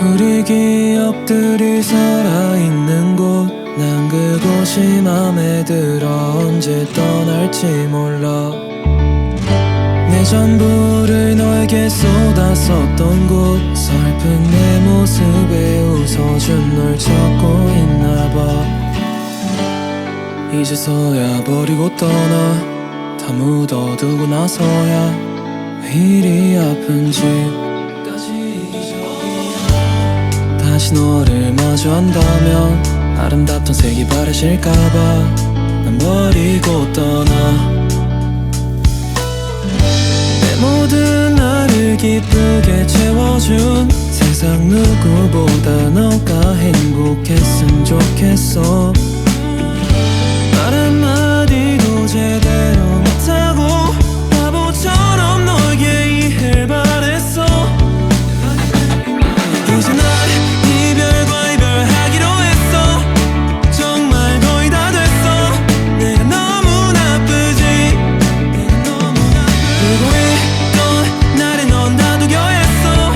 우리 기억들이 살아있는 곳, 난 그곳이 맘에 들어 언제 떠날지 몰라. 내 전부를 너에게 쏟았었던 곳, 설픈 내 모습에 웃어준 널 찾고 있나봐. 이제서야 버리고 떠나 다 묻어두고 나서야 왜 이리 아픈지 다시 너를 마주한다면 아름답던 색이 바래질까봐 난 버리고 떠나. 내 모든 나를 기쁘게 채워준 세상 누구보다 너가 행복했으면 좋겠어. 말 한마디도 제대로 못하고 바보처럼 너에게 이해를 바랬어. 이제 날 이별과 이별하기로 했어. 정말 거의 다 됐어. 내가 너무 나쁘지. 울고 있던 나를 넌 다독여 했어.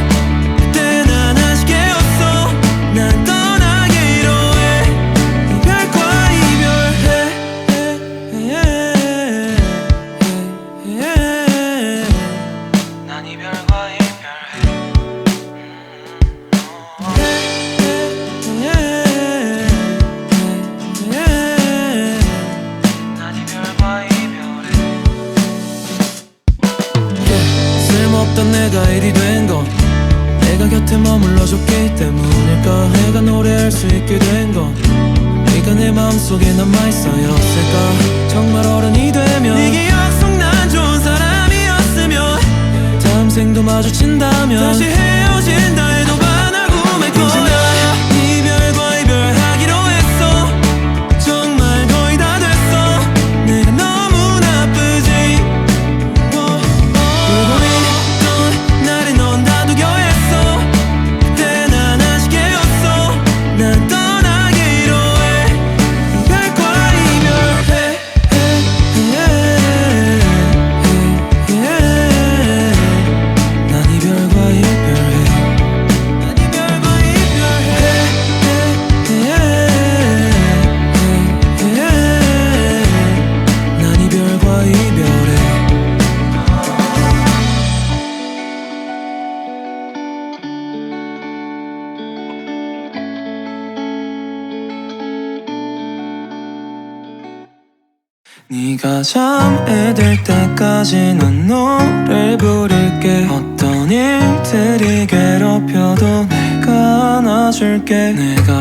그때 난 아직 깨었어. 난 떠나기로 해. 이별과 이별해. 난 이별과 이별해. 쓸모없던 내가 일이 된 건 내가 곁에 머물러줬기 때문일까. 내가 노래할 수 있게 된 건 네가 내 마음속에 남아있어였을까. 정말 어른이 되면 네게 약속 난 좋은 사람이었으면 다음 생도 마주친다면 다시 헤어진다 해도 반하고 말 거야. 이제 나 이별과 이별하기로 했어. 정말 거의 다 됐어. 내가 너무 나쁘지. 울고 있던 나를 넌 다독여 했어. 그때 난 아직 깨었어. 난 떠나기로 해. 이별과 이별해. 난 이별과 이별해. 난 이별과 이별해. 난 이별과 이별해. 네가 잠에 들 때까지 난 노래 부를게. 어떤 일들이 괴롭혀도 내가 안아줄게. 내가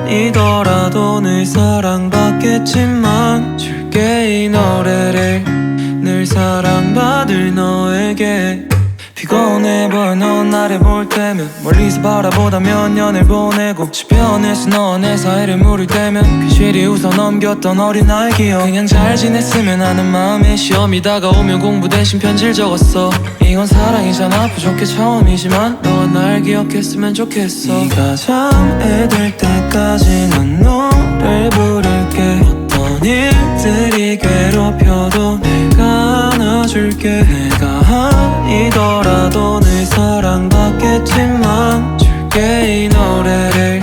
아니더라도 늘 사랑받겠지만 줄게 이 노래를. 늘 사랑받을 너에게. 피곤해 보여 넌 나를 볼 때면 멀리서 바라보다면 연을 보내고 주변에서 너와 내 사이를 물을 때면 괜시리 웃어 넘겼던 어린아이 기억. 그냥 잘 지냈으면 하는 마음에 시험이 다가오면 공부 대신 편지를 적었어. 이건 사랑이잖아 부족해 처음이지만 너가 날 기억했으면 좋겠어. 네가 잠에 들 때까지 난 노래 부를게. 어떤 일들이 괴롭혀도 내가 안아줄게. 내가 아니더라도 늘 사랑받겠지만 줄게 이 노래를.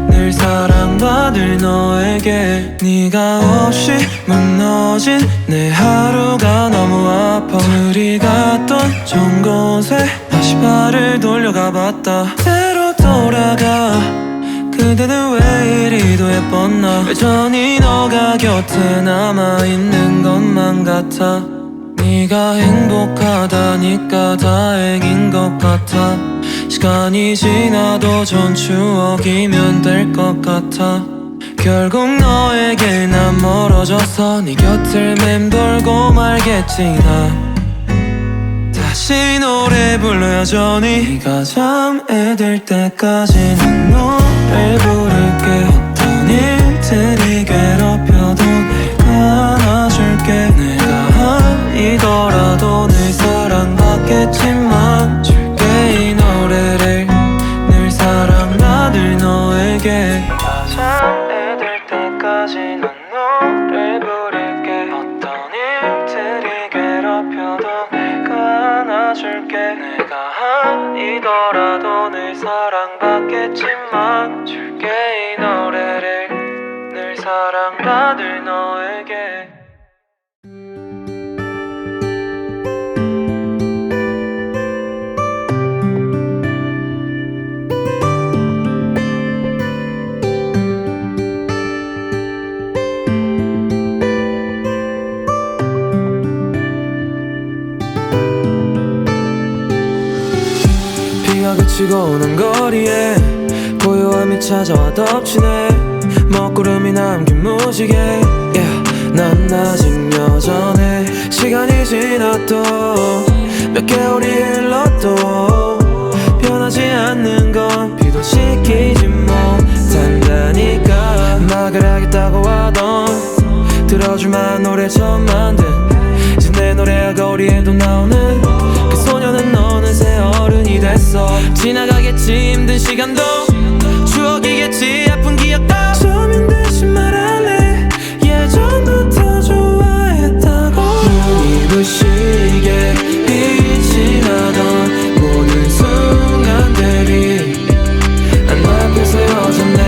늘 사랑받을 너에게. 네가 없이 무너진 내 하루가 너무 아파. 둘이 갔던 좋은 곳에 다시 발을 돌려가 봤다. 새로 돌아가. 그대는 왜 이리도 예뻤나. 여전히 너가 곁에 남아있는 것만 같아. 네가 행복하다니까 다행인 것 같아. 시간이 지나도 좋은 추억이면 될 것 같아. 결국 너에게 난 멀어져서 네 곁을 맴돌고 말겠지. 나 다시 노래 불러 여전히. 네가 잠에 들 때까지 난 노래 부를게. 어떤 일들이 괴롭혀도 내가 안아줄게. 내가 아니더라도 늘 사랑받겠지만 줄게 이 노래를. 늘 사랑받을 너에게. 네가 잠에 들 때까지 난 노래 부를게. 어떤 일들이 괴롭혀도 내가 안아줄게. 내가 아니더라도 늘 사랑받겠지만 줄게 이 노래를 늘 사랑받을 너에게. 비가 그치고 오는 거리에 고요함이 찾아와 덮치네. 먹구름이 남긴 무지개 난 아직 여전해. 시간이 지나도 몇 개월이 흘러도 변하지 않는 건 비도 식히지 못한다니까. 막을 하겠다고 하던 들어줄만한 노래 처음 만든 이제 내 노래가 거리에도 나오는 그 소녀는 어느새 어른이 됐어. 지나가겠지 힘든 시간도 추억이겠지 아픈 기억도. 처음인 듯이 말할래 예전부터 좋아했다고. 눈이 부시게 빛이 나던 모든 순간들이 눈앞에서 여전해.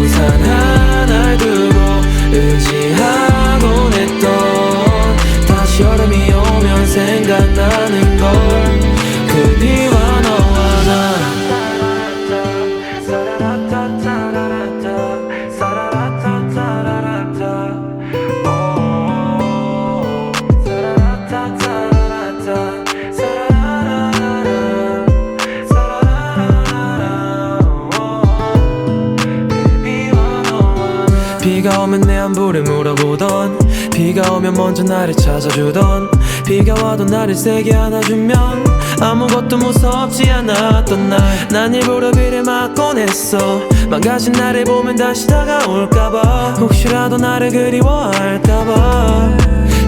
우산 하나를 두고 의지하곤 했던 다시 여름이 오면 생각나는 걸. 그 뒤와 너와 나 비가 오면 내 안부를 물어보던 비가 오면 먼저 나를 찾아주던 비가 와도 나를 세게 안아주면 아무것도 무섭지 않았던 날 난 일부러 비를 맞곤 했어. 망가진 나를 보면 다시 다가올까봐 혹시라도 나를 그리워할까봐.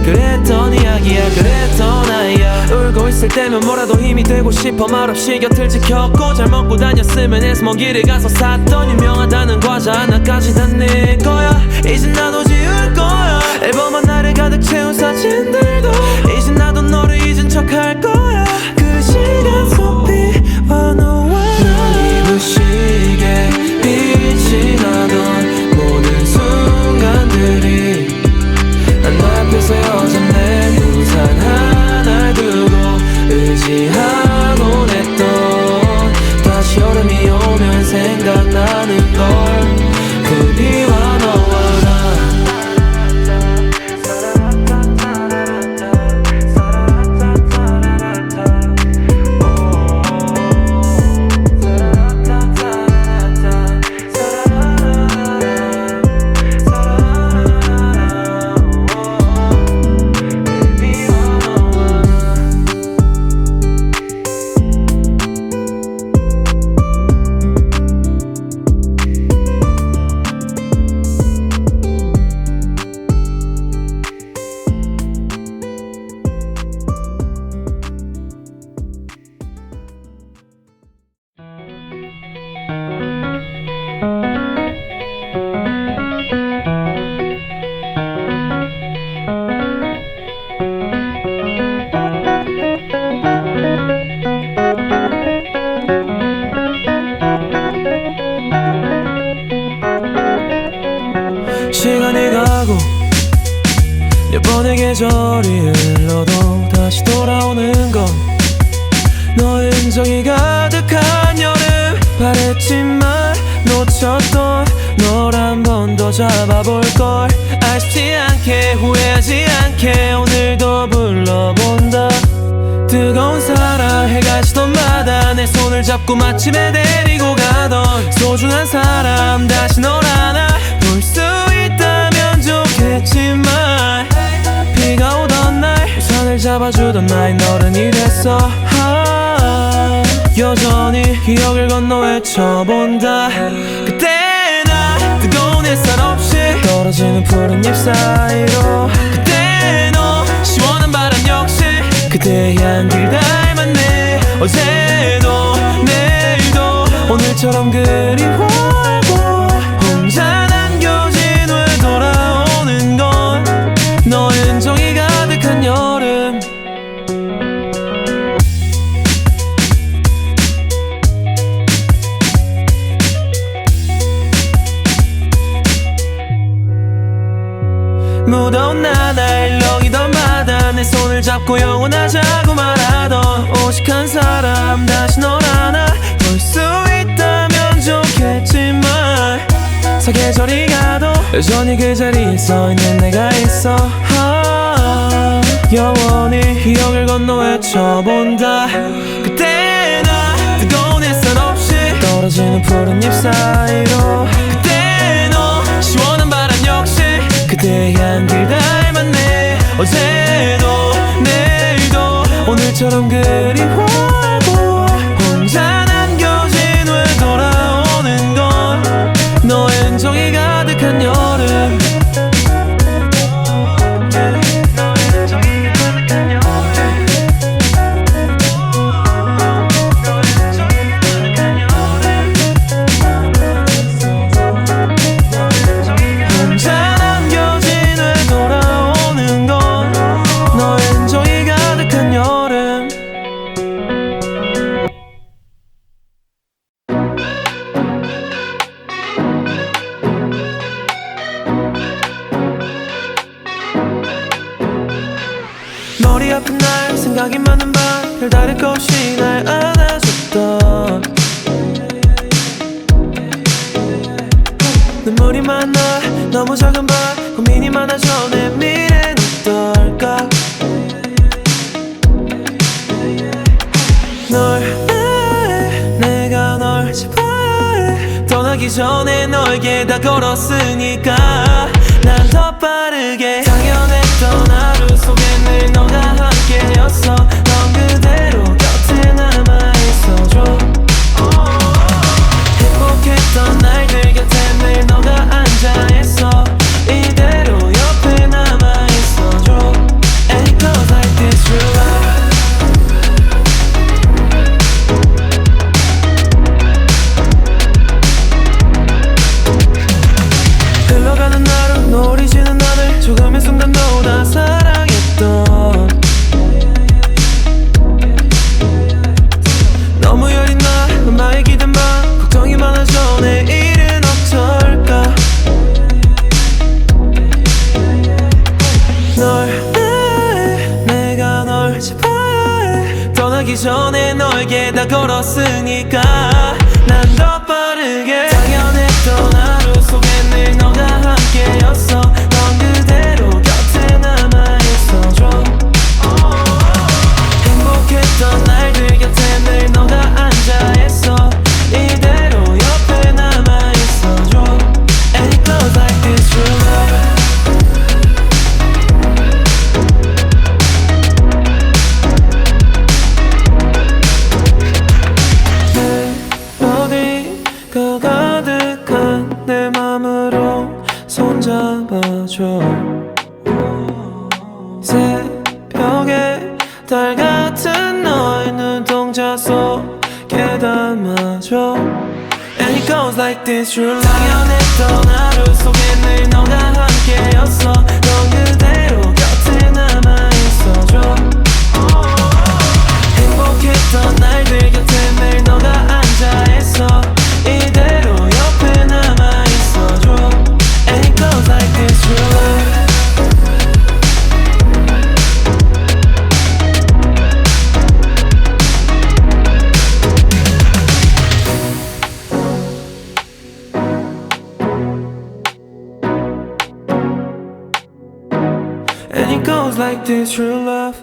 그랬던 이야기야 그랬던 아이야. 울고 있을 때면 뭐라도 힘이 되고 싶어. 말없이 곁을 지켰고 잘 먹고 다녔으면 해서 먼 길을 가서 샀던 유명하다는 과자 하나까지 다 내 거야. 이제 나도 지울 거야. 앨범 하나를 가득 채운 사진들도 이제 나도 너를 잊은 척 할 거야. 그 시간 속 비와 너와 눈이 부시게 빛이 나던 모든 순간들이 눈앞에서 여전해. 우산 하나를 두고 의지하곤 했던 다시 여름이 오면 생각나는 걸. 그 뒤와 너와 나 시간이 가고 몇 번의 계절이 흘러도 다시 돌아오는 건 너의 흔적이 가득한 여름. 바랬지만 놓쳤던 널 한 번 더 잡아볼걸. 아쉽지 않게 후회하지 않게 오늘도 불러본다. 뜨거운 사랑 해가 지던 마다 내 손을 잡고 맛집에 데리고 가던 소중한 사람 다시 널 하나 볼 수 있다면 좋겠지만 비가 오던 날 우산을 잡아주던 나의 어른이 됐어. 여전히 기억을 건너 외쳐본다. 그때 나 뜨거운 햇살 없이 떨어지는 푸른 잎 사이로 그때 너 시원한 바람 역시 그대의 향기를 닮았네. 어제도 내일도 오늘처럼 그리워하고 혼자 남겨진 후에 돌아오는 건 너의 흔적이 가득한 여름. 무더운 나날 여기던 바다 내 손을 잡고 영원하자고 말하던 오직한 사람 다시 널 하나 볼 수 있다면 좋겠지만 사계절이 가도 여전히 그 자리에 서있는 내가 있어 영원히 기억을 건너 외쳐본다 그때 나 뜨거운 햇살 없이 떨어지는 푸른 잎 사이로 그때 너 시원한 바람 역시 그대의 향길 닮았네 어제도 내일도 오늘처럼 그리워하고 혼자 남겨진 후에 돌아오는 건 너의 흔적이 가득한 여름 머리 아픈 날 생각이 많은 밤 별다를 것 없이 날 안아줬던 눈물이 많아 너무 작은 밤 고민이 많아져 내 미래는 어떨까 내가 널 잡아야 해 떠나기 전에 너에게 다 걸었으니까 난 더 빠르게 당연했던 하루 속에 늘 너가 함께였어 넌 그대로 곁에 남아있어줘 행복했던 날들 곁에 늘 너가 앉아있어 이대로 옆에 남아있어줘 And it goes like this true love 흘러가는 하루 노을이 지는 하늘 조금의 순간 너보다 사랑했던 너무 여린 나 엄마의 기댄 밤 걱정이 많아져 내일은 어떨까 내가 널 잡아야 해 떠나기 전에 너에게 다 걸었으니까 난 더 빠르게 당연했던 하루 속에 늘 너가 함께였어 넌 그대로 곁에 남아있어줘 행복했던 날들 곁에 늘 너가 앉아있어 이대로 옆에 남아있어줘 And it goes like this true love 멜로디가 가득한 내 맘으로 손잡아줘 새벽에 달 같은 너의 눈동자 속에 담아줘 And it goes like this true love 당연했던 하루 속에 늘 너가 함께였어 넌 그대로 곁에 남아있어줘 행복했던 날들 곁에 늘 너가 앉아있어 이대로 옆에 남아있어줘 And it goes like this true love And it goes like this true love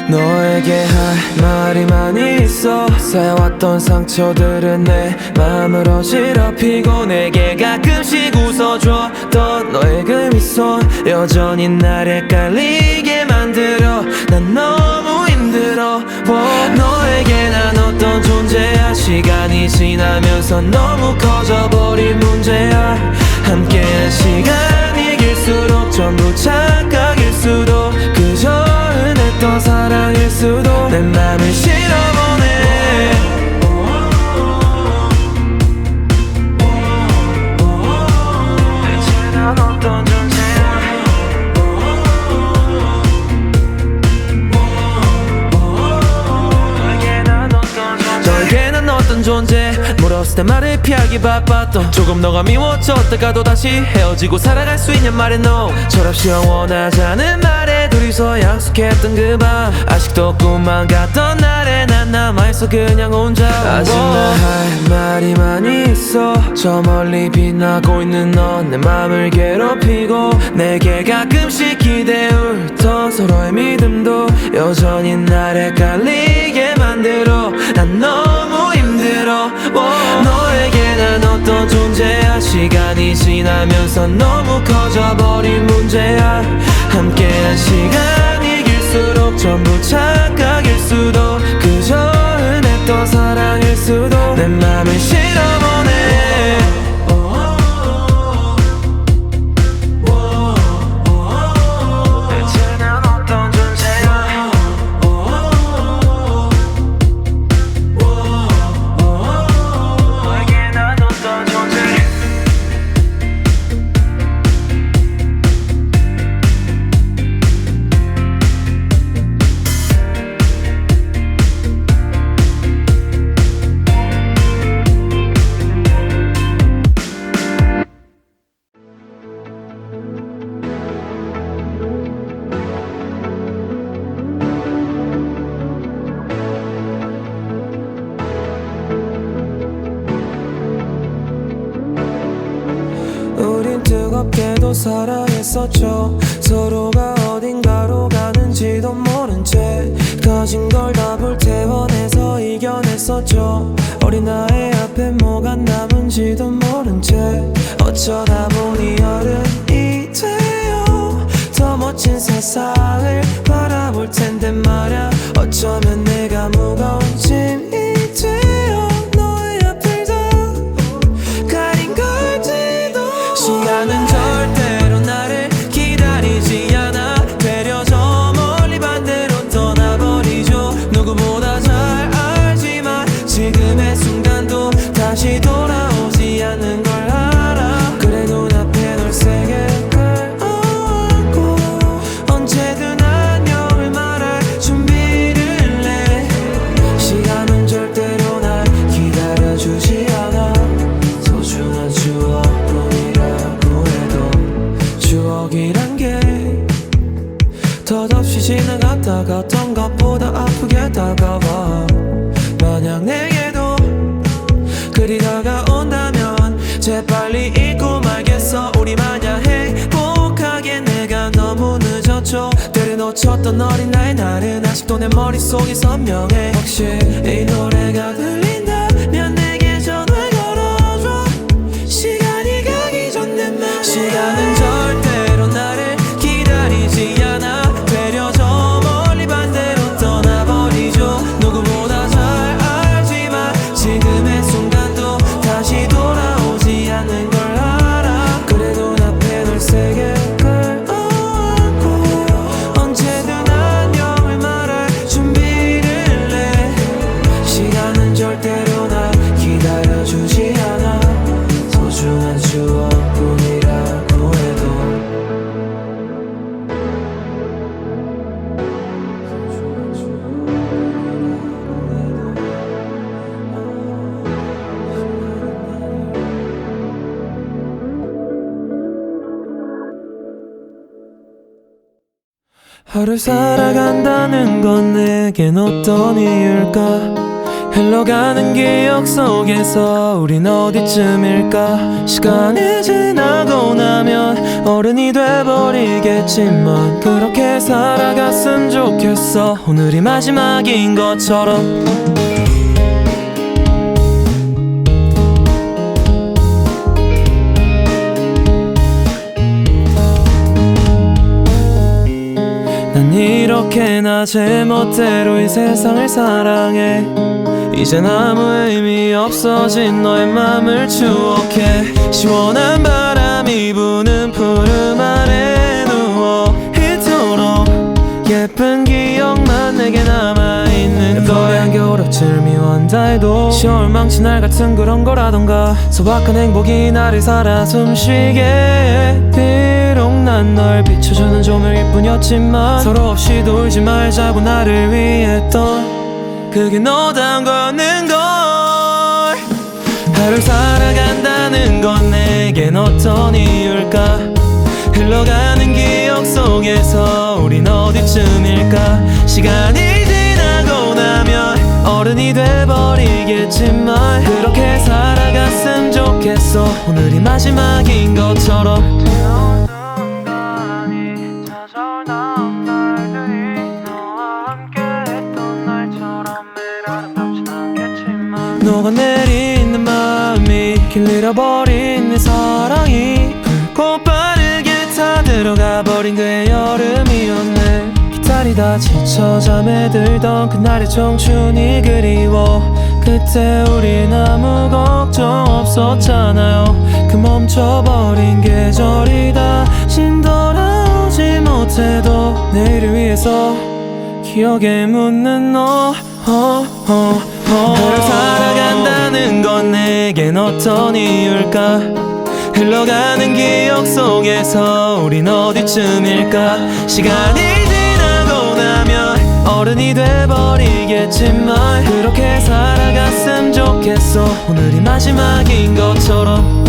너에게 할 말이 많이 있어 쌓여왔던 상처들은 내 마음을 어지럽히고 내게 가끔씩 웃어줬던 너의 그 미소 여전히 날 헷갈리게 만들어 난 너무 힘들어 너에게 난 어떤 존재야 시간이 지나면서 너무 커져버린 문제야 함께한 시간이 길수록 전부 착각일 수도 그저 흔했던 사랑일 수도 내 맘을 실어보네 같은 존재 물었을 때 말을 피하기 바빴던 조금 너가 미워졌다가도 다시 헤어지고 살아갈 수 있냐 말해 no 철없이 영원하자는 말에 둘이서 약속했던 그 밤 아직도 꿈만 같던 날에 난 남아있어 그냥 혼자 하지만 할 말이 많이 있어 저 멀리 빛나고 있는 넌 내 맘을 괴롭히고 내게 가끔씩 기대 울던 서로의 믿음도 여전히 날 헷갈리게 만들어 난 너무 힘들어 너에게 난 어떤 존재야 시간이 지나면서 너무 커져버린 문제야 함께한 시간이 길수록 전부 착각일 수도 그저 흔했던 사랑일 수도 내 맘을 실어보내 우린 뜨겁게도 사랑했었죠 서로가 어딘가로 가는지도 모른 채 가진 걸 다 불태워내서 이겨냈었죠 어린 나의 앞에 뭐가 남은지도 모른 채 어쩌다 보니 어른이 돼요 더 멋진 세상을 바라볼 텐데 말야 어쩌면 내가 무거운 짐이 돼요 너의 앞을 다 가린 걸지도 시간은 절대로 나를 기다리지 않아 되려 저 멀리 반대로 떠나버리죠 누구보다 잘 알지만 지금의 순간도 다시 돌아오지 않는 걸 알아 그래 눈앞에 널 세게 끌어안고 언제든 안녕을 말할 준비를 해 시간은 절대로 날 기다려주지 않아 소중한 추억뿐이라고 해도 추억이란 게 덧없이 지나갔다가 어떤 것보다 아프게 다가와 만약 내게도 그리 다가온다면 재빨리 잊고 말겠어 우리 마냥 행복하게 내가 너무 늦었죠 때를 놓쳤던 어린 나의 날은 아직도 내 머릿속이 선명해 혹시 이 노래가 들린다면 내게 전화 걸어줘 시간이 가기 전 내 맘에 시간은 절대로 나를 기다리지 않아 되려 저 멀리 반대로 떠나버리죠 누구보다 잘 알지만 지금의 순간도 다시 돌아오지 않는 걸 알아 그래 눈앞에 널 세게 끌어안고 언제든 안녕을 말할 준비를 해 시간은 절대로 날 기다려주지 않아 소중한 추억뿐이라고 해도 하루 살아간다는 건 내겐 어떤 이유일까 흘러가는 기억 속에서 우린 어디쯤일까 시간이 지나고 나면 어른이 돼버리겠지만 그렇게 살아갔으면 좋겠어 오늘이 마지막인 것처럼 난 이렇게나 제멋대로 이 세상을 사랑해 이젠 아무 의미 없어진 너의 맘을 추억해 시원한 바람이 부는 푸른 아래 누워 이토록 예쁜 기억만 내게 남아있는 거야 한겨울아침 미워한다 해도 10월 망친 날 같은 그런 거라던가 소박한 행복이 나를 살아 숨쉬게 비록 난 널 비춰주는 조명일 뿐이었지만 서로 없이 울지 말자고 나를 위했던 그게 너다운 거였는 걸 하루 살아간다는 건 내겐 어떤 이유일까? 흘러가는 기억 속에서 우린 어디쯤일까? 시간이 지나고 나면 어른이 돼버리겠지만 그렇게 살아갔으면 좋겠어. 오늘이 마지막인 것처럼. 녹아내리는 마음이 길 잃어버린 내 사랑이 곧 빠르게 타들어가 버린 그의 여름이었네. 기다리다 지쳐 잠에 들던 그날의 청춘이 그리워. 그때 우린 아무 걱정 없었잖아요. 그 멈춰버린 계절이 다신 돌아오지 못해도 내일을 위해서 기억에 묻는 너. 하루 살아간다는 건 내겐 어떤 이유일까? 흘러가는 기억 속에서 우린 어디쯤일까? 시간이 지나고 나면 어른이 돼버리겠지만 그렇게 살아갔으면 좋겠어. 오늘이 마지막인 것처럼.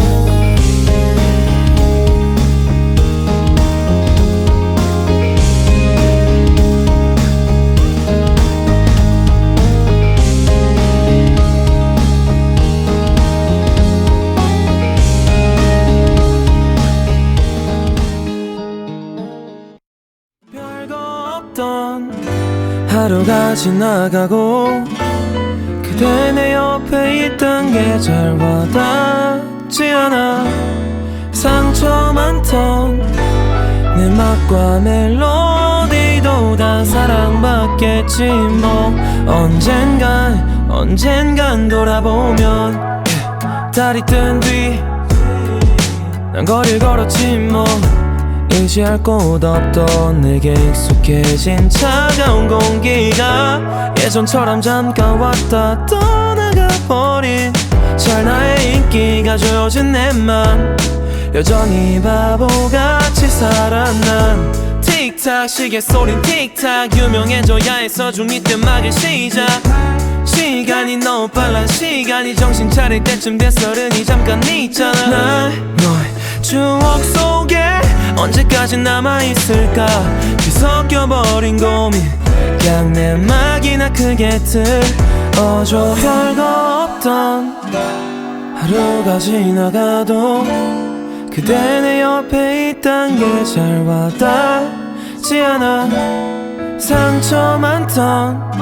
하루가 지나가고 그대 내 옆에 있던 게 잘 와닿지 않아. 상처 많던 내 맛과 멜로디도 다 사랑받겠지 뭐. 언젠간 돌아보면 달이 뜬 뒤 난 거리를 걸었지 뭐. 의지할 곳 없던 내게 익숙해진 차가운 공기가 예전처럼 잠깐 왔다 떠나가버린 찰나의 인기가 조여진 내 맘. 여전히 바보같이 살아 난. 틱탁 시계 소린 틱탁 유명해져야 해서 중2 때 막을 시작. 시간이 너무 빨라. 시간이 정신 차릴 때쯤 돼서 어른이 잠깐 있잖아. 난 너의 추억 속에 언제까지 남아있을까? 뒤섞여버린 고민 그냥 내 막이나 크게 들어줘. 별거 없던 하루가 지나가도 그대 내 옆에 있단 게 잘 와닿지 않아. 상처 많던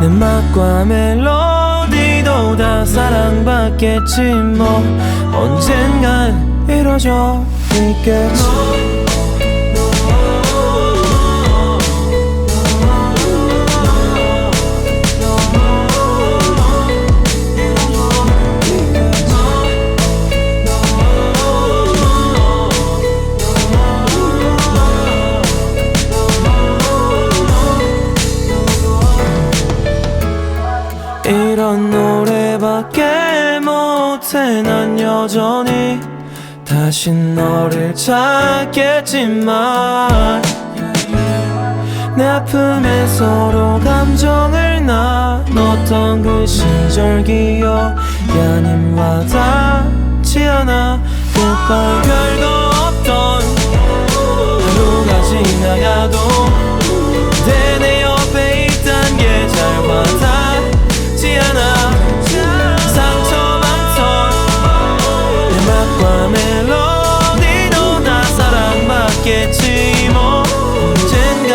내 맛과 멜로디도 다 사랑받겠지 뭐. 언젠간 이뤄져 있겠지. 이런 노래밖에 못해. 난 여전히 다시 너를 찾겠지만 내 아픔에 서로 감정을 나눴던 그 시절 기억이 아님 와닿지 않아. Goodbye. 별거 없던 하루가 지나가도 그대 내 옆에 있단 게 잘 와닿지 않아. 상처 많던 내 맛과 멜로디도 다 사랑받겠지 뭐. 언젠간